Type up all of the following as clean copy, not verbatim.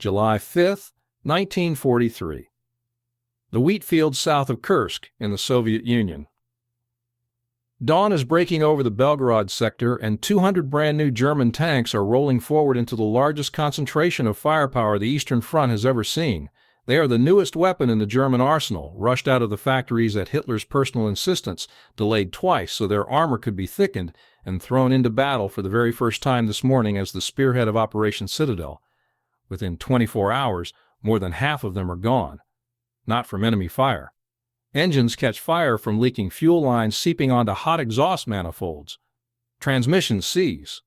July 5, 1943. The wheat fields south of Kursk in the Soviet Union. Dawn is breaking over the Belgorod sector, and 200 brand-new German tanks are rolling forward into the largest concentration of firepower the Eastern Front has ever seen. They are the newest weapon in the German arsenal, rushed out of the factories at Hitler's personal insistence, delayed twice so their armor could be thickened, and thrown into battle for the very first time this morning as the spearhead of Operation Citadel. Within 24 hours, more than half of them are gone. Not from enemy fire. Engines catch fire from leaking fuel lines seeping onto hot exhaust manifolds. Transmissions seize.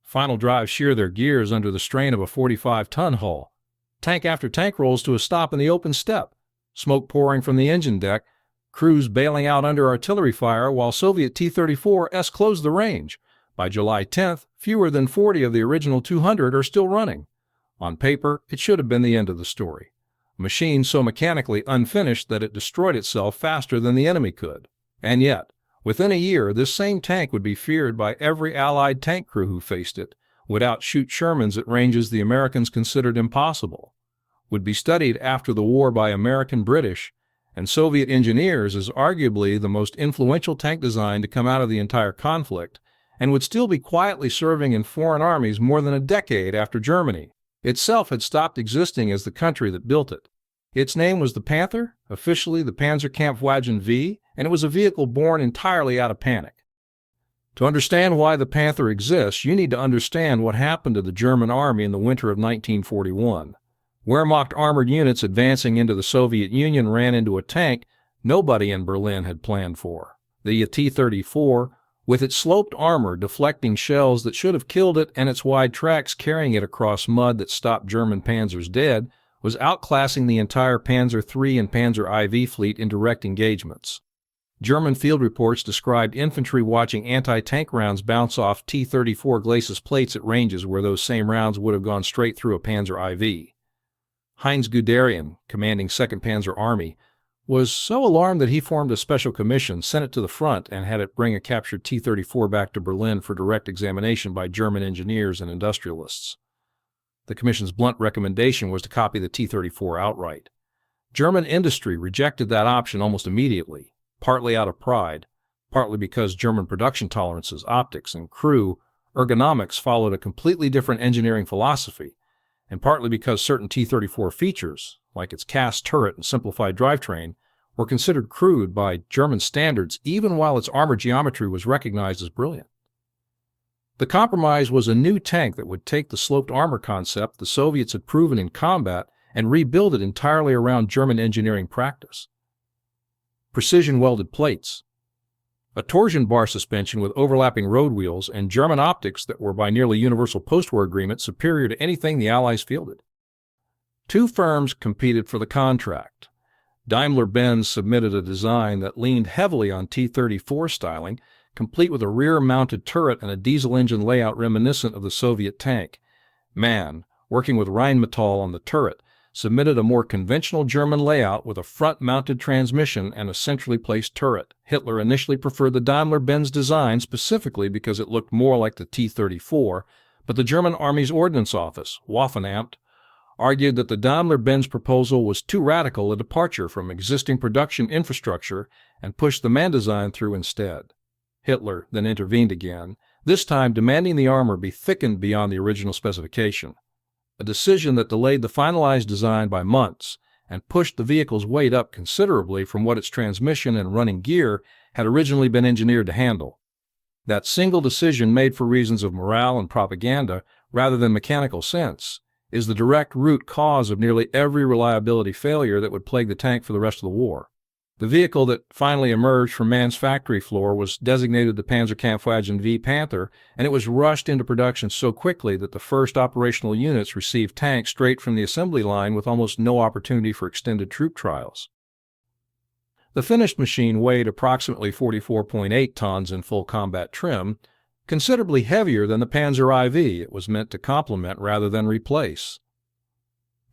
Final drives shear their gears under the strain of a 45-ton hull. Tank after tank rolls to a stop in the open steppe. Smoke pouring from the engine deck. Crews bailing out under artillery fire while Soviet T-34s close the range. By July 10th, fewer than 40 of the original 200 are still running. On paper, it should have been the end of the story. A machine so mechanically unfinished that it destroyed itself faster than the enemy could. And yet, within a year, this same tank would be feared by every Allied tank crew who faced it, would outshoot Shermans at ranges the Americans considered impossible, would be studied after the war by American, British, and Soviet engineers as arguably the most influential tank design to come out of the entire conflict, and would still be quietly serving in foreign armies more than a decade after Germany itself had stopped existing as the country that built it. Its name was the Panther, officially the Panzer V, and it was a vehicle born entirely out of panic. To understand why the Panther exists, you need to understand what happened to the German army in the winter of 1941. Wehrmacht armored units advancing into the Soviet Union ran into a tank nobody in Berlin had planned for. The T-34, with its sloped armor deflecting shells that should have killed it and its wide tracks carrying it across mud that stopped German panzers dead, was outclassing the entire Panzer III and Panzer IV fleet in direct engagements. German field reports described infantry watching anti-tank rounds bounce off T-34 glacis plates at ranges where those same rounds would have gone straight through a Panzer IV. Heinz Guderian, commanding 2nd Panzer Army, was so alarmed that he formed a special commission, sent it to the front, and had it bring a captured T-34 back to Berlin for direct examination by German engineers and industrialists. The commission's blunt recommendation was to copy the T-34 outright. German industry rejected that option almost immediately, partly out of pride, partly because German production tolerances, optics, and crew ergonomics followed a completely different engineering philosophy, and partly because certain T-34 features, like its cast turret and simplified drivetrain, were considered crude by German standards even while its armor geometry was recognized as brilliant. The compromise was a new tank that would take the sloped armor concept the Soviets had proven in combat and rebuild it entirely around German engineering practice. Precision welded plates, a torsion bar suspension with overlapping road wheels, and German optics that were by nearly universal post-war agreement superior to anything the Allies fielded. Two firms competed for the contract. Daimler-Benz submitted a design that leaned heavily on T-34 styling, complete with a rear-mounted turret and a diesel engine layout reminiscent of the Soviet tank. MAN, working with Rheinmetall on the turret, submitted a more conventional German layout with a front-mounted transmission and a centrally placed turret. Hitler initially preferred the Daimler-Benz design specifically because it looked more like the T-34, but the German Army's Ordnance Office, Waffenamt, argued that the Daimler-Benz proposal was too radical a departure from existing production infrastructure and pushed the MAN design through instead. Hitler then intervened again, this time demanding the armor be thickened beyond the original specification, a decision that delayed the finalized design by months and pushed the vehicle's weight up considerably from what its transmission and running gear had originally been engineered to handle. That single decision, made for reasons of morale and propaganda rather than mechanical sense, is the direct root cause of nearly every reliability failure that would plague the tank for the rest of the war. The vehicle that finally emerged from MAN's factory floor was designated the Panzer V Panther, and it was rushed into production so quickly that the first operational units received tanks straight from the assembly line with almost no opportunity for extended troop trials. The finished machine weighed approximately 44.8 tons in full combat trim, considerably heavier than the Panzer IV it was meant to complement rather than replace.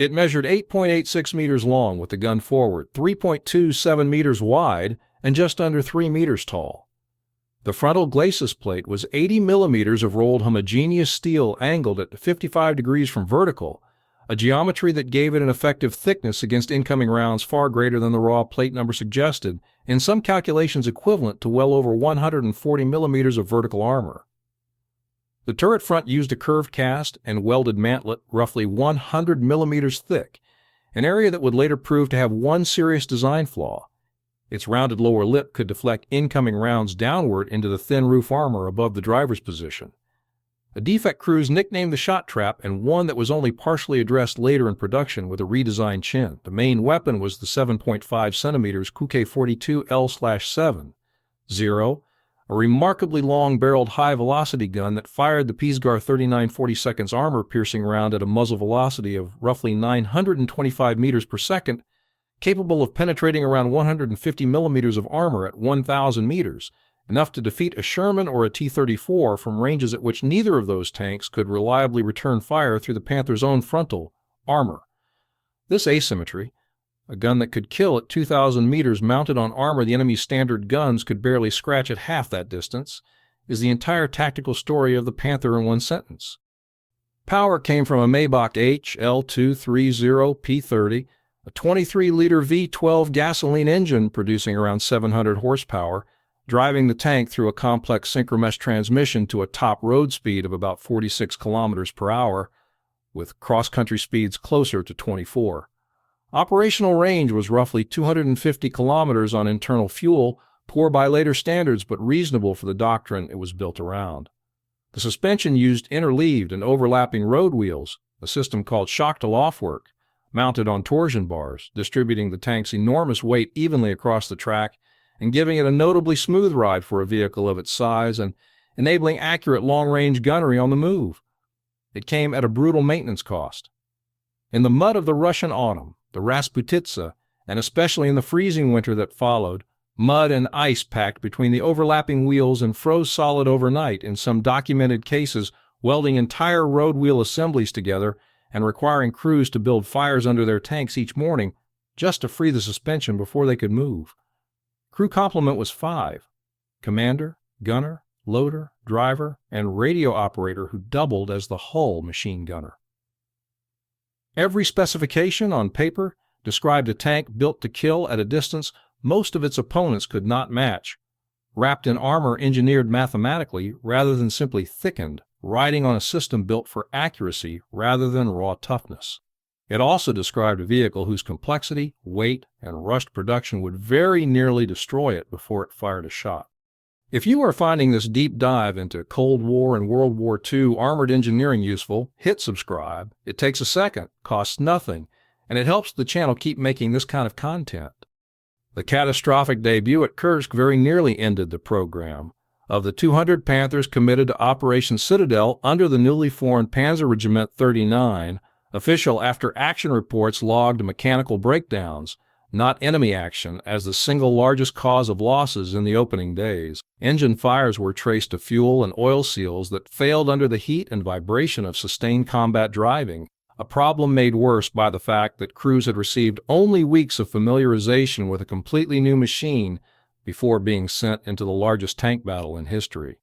It measured 8.86 meters long with the gun forward, 3.27 meters wide, and just under 3 meters tall. The frontal glacis plate was 80 millimeters of rolled homogeneous steel angled at 55 degrees from vertical, a geometry that gave it an effective thickness against incoming rounds far greater than the raw plate number suggested, in some calculations equivalent to well over 140 millimeters of vertical armor. The turret front used a curved cast and welded mantlet roughly 100 millimeters thick, an area that would later prove to have one serious design flaw. Its rounded lower lip could deflect incoming rounds downward into the thin roof armor above the driver's position. A defect crews nicknamed the shot trap, and one that was only partially addressed later in production with a redesigned chin. The main weapon was the 7.5 centimeters Kuke-42L/7, a remarkably long-barreled high-velocity gun that fired the Pisgar 39-42 armor-piercing round at a muzzle velocity of roughly 925 meters per second, capable of penetrating around 150 millimeters of armor at 1,000 meters, enough to defeat a Sherman or a T-34 from ranges at which neither of those tanks could reliably return fire through the Panther's own frontal armor. This asymmetry, a gun that could kill at 2,000 meters mounted on armor the enemy's standard guns could barely scratch at half that distance, is the entire tactical story of the Panther in one sentence. Power came from a Maybach H L230 P30, a 23-liter V12 gasoline engine producing around 700 horsepower, driving the tank through a complex synchromesh transmission to a top road speed of about 46 kilometers per hour, with cross-country speeds closer to 24. Operational range was roughly 250 kilometers on internal fuel, poor by later standards but reasonable for the doctrine it was built around. The suspension used interleaved and overlapping road wheels, a system called shock-to-loft work, mounted on torsion bars, distributing the tank's enormous weight evenly across the track and giving it a notably smooth ride for a vehicle of its size and enabling accurate long-range gunnery on the move. It came at a brutal maintenance cost. In the mud of the Russian autumn, the Rasputitsa, and especially in the freezing winter that followed, mud and ice packed between the overlapping wheels and froze solid overnight, in some documented cases welding entire road wheel assemblies together and requiring crews to build fires under their tanks each morning just to free the suspension before they could move. Crew complement was 5: commander, gunner, loader, driver, and radio operator who doubled as the hull machine gunner. Every specification on paper described a tank built to kill at a distance most of its opponents could not match, wrapped in armor engineered mathematically rather than simply thickened, riding on a system built for accuracy rather than raw toughness. It also described a vehicle whose complexity, weight, and rushed production would very nearly destroy it before it fired a shot. If you are finding this deep dive into Cold War and World War II armored engineering useful, hit subscribe. It takes a second, costs nothing, and it helps the channel keep making this kind of content. The catastrophic debut at Kursk very nearly ended the program. Of the 200 Panthers committed to Operation Citadel under the newly formed Panzer Regiment 39, official after-action reports logged mechanical breakdowns, not enemy action, as the single largest cause of losses in the opening days. Engine fires were traced to fuel and oil seals that failed under the heat and vibration of sustained combat driving, a problem made worse by the fact that crews had received only weeks of familiarization with a completely new machine before being sent into the largest tank battle in history.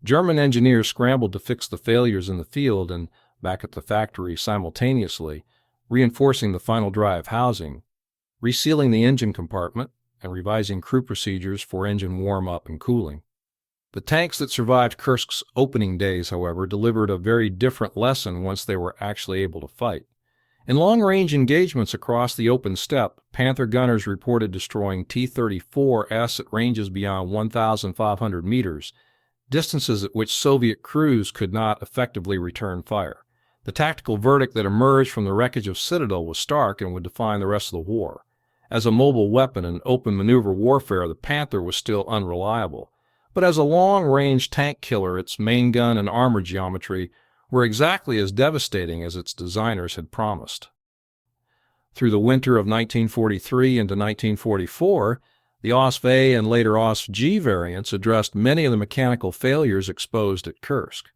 German engineers scrambled to fix the failures in the field and back at the factory simultaneously, reinforcing the final drive housing, resealing the engine compartment, and revising crew procedures for engine warm-up and cooling. The tanks that survived Kursk's opening days, however, delivered a very different lesson once they were actually able to fight. In long-range engagements across the open steppe, Panther gunners reported destroying T-34s at ranges beyond 1,500 meters, distances at which Soviet crews could not effectively return fire. The tactical verdict that emerged from the wreckage of Citadel was stark and would define the rest of the war. As a mobile weapon in open maneuver warfare, the Panther was still unreliable. But as a long-range tank killer, its main gun and armor geometry were exactly as devastating as its designers had promised. Through the winter of 1943 into 1944, the OSV and later OSG variants addressed many of the mechanical failures exposed at Kursk.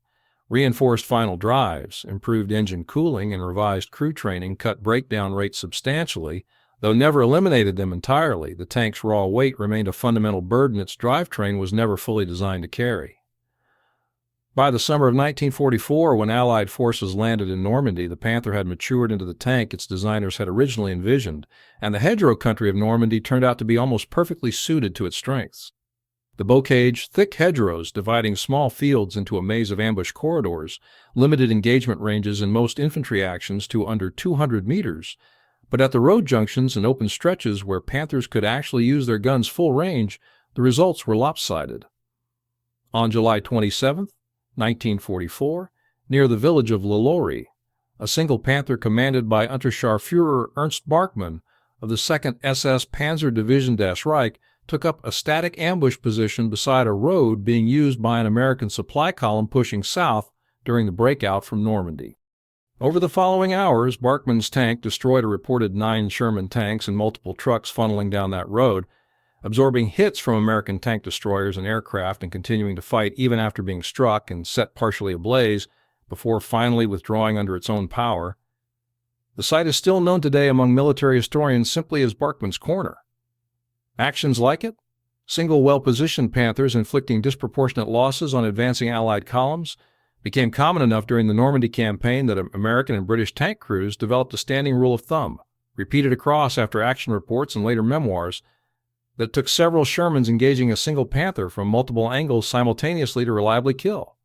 Reinforced final drives, improved engine cooling, and revised crew training cut breakdown rates substantially. Though never eliminated them entirely, the tank's raw weight remained a fundamental burden its drivetrain was never fully designed to carry. By the summer of 1944, when Allied forces landed in Normandy, the Panther had matured into the tank its designers had originally envisioned, and the hedgerow country of Normandy turned out to be almost perfectly suited to its strengths. The bocage, thick hedgerows dividing small fields into a maze of ambush corridors limited engagement ranges in most infantry actions to under 200 meters, but at the road junctions and open stretches where Panthers could actually use their guns full range, the results were lopsided. On July 27, 1944, near the village of Lelori, a single Panther commanded by Unterscharführer Ernst Barkmann of the 2nd SS Panzer Division Das Reich took up a static ambush position beside a road being used by an American supply column pushing south during the breakout from Normandy. Over the following hours, Barkmann's tank destroyed a reported 9 Sherman tanks and multiple trucks funneling down that road, absorbing hits from American tank destroyers and aircraft and continuing to fight even after being struck and set partially ablaze before finally withdrawing under its own power. The site is still known today among military historians simply as Barkmann's Corner. Actions like it? Single well-positioned Panthers inflicting disproportionate losses on advancing Allied columns became common enough during the Normandy campaign that American and British tank crews developed a standing rule of thumb, repeated across after action reports and later memoirs, that it took several Shermans engaging a single Panther from multiple angles simultaneously to reliably kill.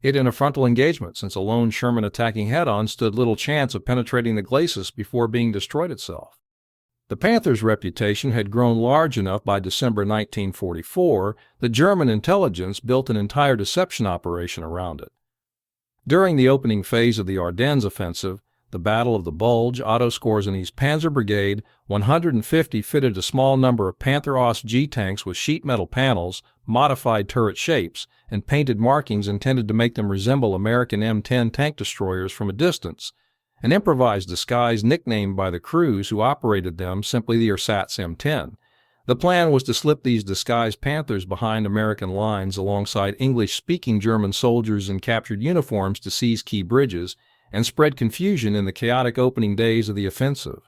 It in a frontal engagement, since a lone Sherman attacking head-on stood little chance of penetrating the glacis before being destroyed itself. The Panther's reputation had grown large enough by December 1944 that German intelligence built an entire deception operation around it. During the opening phase of the Ardennes offensive, the Battle of the Bulge, Otto Skorzeny's Panzer Brigade 150 fitted a small number of Panther Os G tanks with sheet metal panels, modified turret shapes, and painted markings intended to make them resemble American M10 tank destroyers from a distance, an improvised disguise nicknamed by the crews who operated them simply the Ersatz M10. The plan was to slip these disguised Panthers behind American lines alongside English-speaking German soldiers in captured uniforms to seize key bridges and spread confusion in the chaotic opening days of the offensive.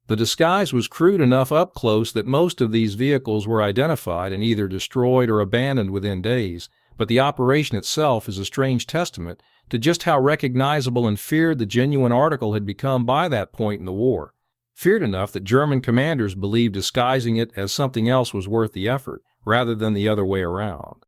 The disguise was crude enough up close that most of these vehicles were identified and either destroyed or abandoned within days, but the operation itself is a strange testament to just how recognizable and feared the genuine article had become by that point in the war. Feared enough that German commanders believed disguising it as something else was worth the effort, rather than the other way around.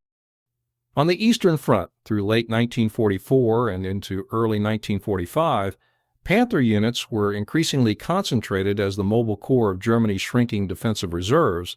On the Eastern Front, through late 1944 and into early 1945, Panther units were increasingly concentrated as the mobile core of Germany's shrinking defensive reserves,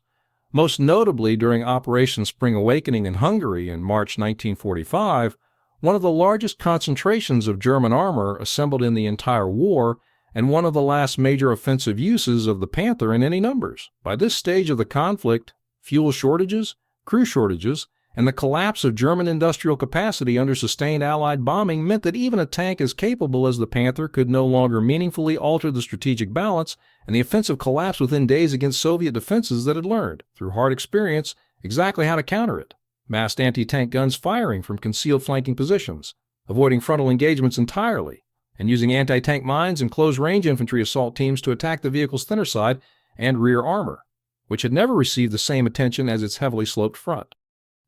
most notably during Operation Spring Awakening in Hungary in March 1945, one of the largest concentrations of German armor assembled in the entire war, and one of the last major offensive uses of the Panther in any numbers. By this stage of the conflict, fuel shortages, crew shortages, and the collapse of German industrial capacity under sustained Allied bombing meant that even a tank as capable as the Panther could no longer meaningfully alter the strategic balance, and the offensive collapsed within days against Soviet defenses that had learned, through hard experience, exactly how to counter it. Massed anti-tank guns firing from concealed flanking positions, avoiding frontal engagements entirely, and using anti-tank mines and close-range infantry assault teams to attack the vehicle's thinner side and rear armor, which had never received the same attention as its heavily sloped front.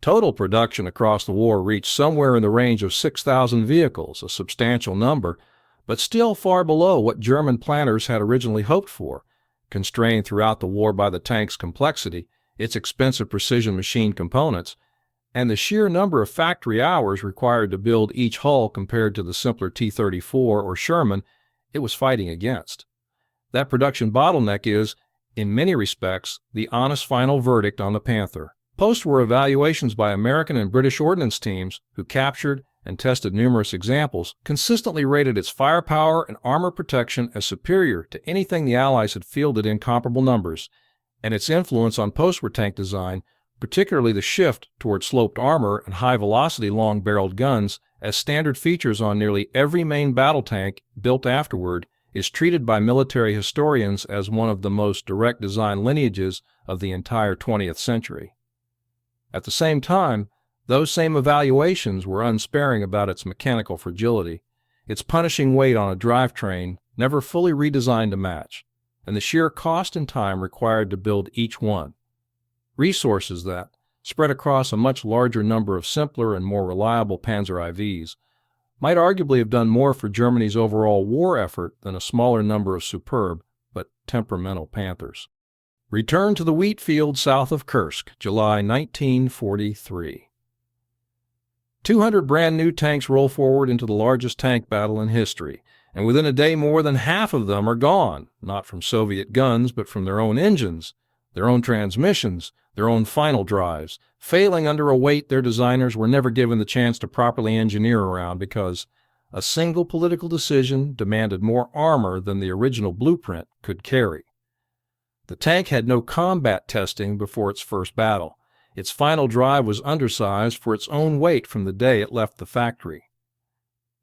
Total production across the war reached somewhere in the range of 6,000 vehicles, a substantial number, but still far below what German planners had originally hoped for, constrained throughout the war by the tank's complexity, its expensive precision machine components, and the sheer number of factory hours required to build each hull compared to the simpler T-34 or Sherman it was fighting against. That production bottleneck is, in many respects, the honest final verdict on the Panther. Post-war evaluations by American and British ordnance teams, who captured and tested numerous examples, consistently rated its firepower and armor protection as superior to anything the Allies had fielded in comparable numbers, and its influence on post-war tank design, particularly the shift toward sloped armor and high-velocity long-barreled guns as standard features on nearly every main battle tank built afterward, is treated by military historians as one of the most direct design lineages of the entire 20th century. At the same time, those same evaluations were unsparing about its mechanical fragility, its punishing weight on a drivetrain never fully redesigned to match, and the sheer cost and time required to build each one. Resources that, spread across a much larger number of simpler and more reliable Panzer IVs, might arguably have done more for Germany's overall war effort than a smaller number of superb but temperamental Panthers. Return to the wheat field south of Kursk, July 1943. 200 brand new tanks roll forward into the largest tank battle in history, and within a day more than half of them are gone, not from Soviet guns but from their own engines, their own transmissions, their own final drives, failing under a weight their designers were never given the chance to properly engineer around because a single political decision demanded more armor than the original blueprint could carry. The tank had no combat testing before its first battle. Its final drive was undersized for its own weight from the day it left the factory.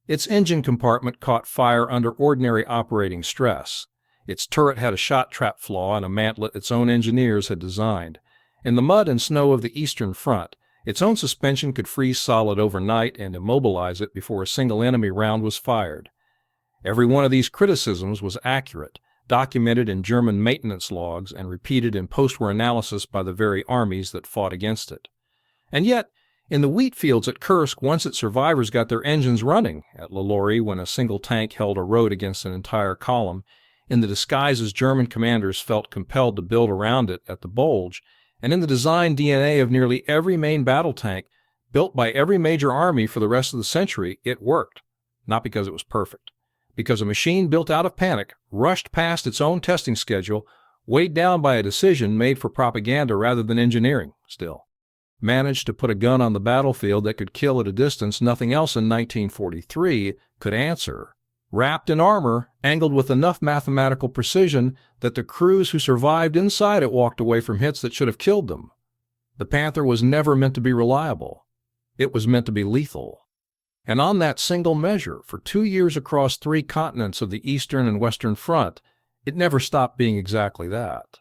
Its engine compartment caught fire under ordinary operating stress. Its turret had a shot trap flaw in a mantlet its own engineers had designed. In the mud and snow of the Eastern Front, its own suspension could freeze solid overnight and immobilize it before a single enemy round was fired. Every one of these criticisms was accurate, documented in German maintenance logs and repeated in post-war analysis by the very armies that fought against it. And yet, in the wheat fields at Kursk, once its survivors got their engines running, at Lolory when a single tank held a road against an entire column, in the disguises German commanders felt compelled to build around it at the Bulge, and in the design DNA of nearly every main battle tank built by every major army for the rest of the century, it worked. Not because it was perfect. Because a machine built out of panic, rushed past its own testing schedule, weighed down by a decision made for propaganda rather than engineering, still, managed to put a gun on the battlefield that could kill at a distance nothing else in 1943 could answer, wrapped in armor, angled with enough mathematical precision that the crews who survived inside it walked away from hits that should have killed them. The Panther was never meant to be reliable. It was meant to be lethal. And on that single measure, for 2 years across 3 continents of the Eastern and Western Front, it never stopped being exactly that.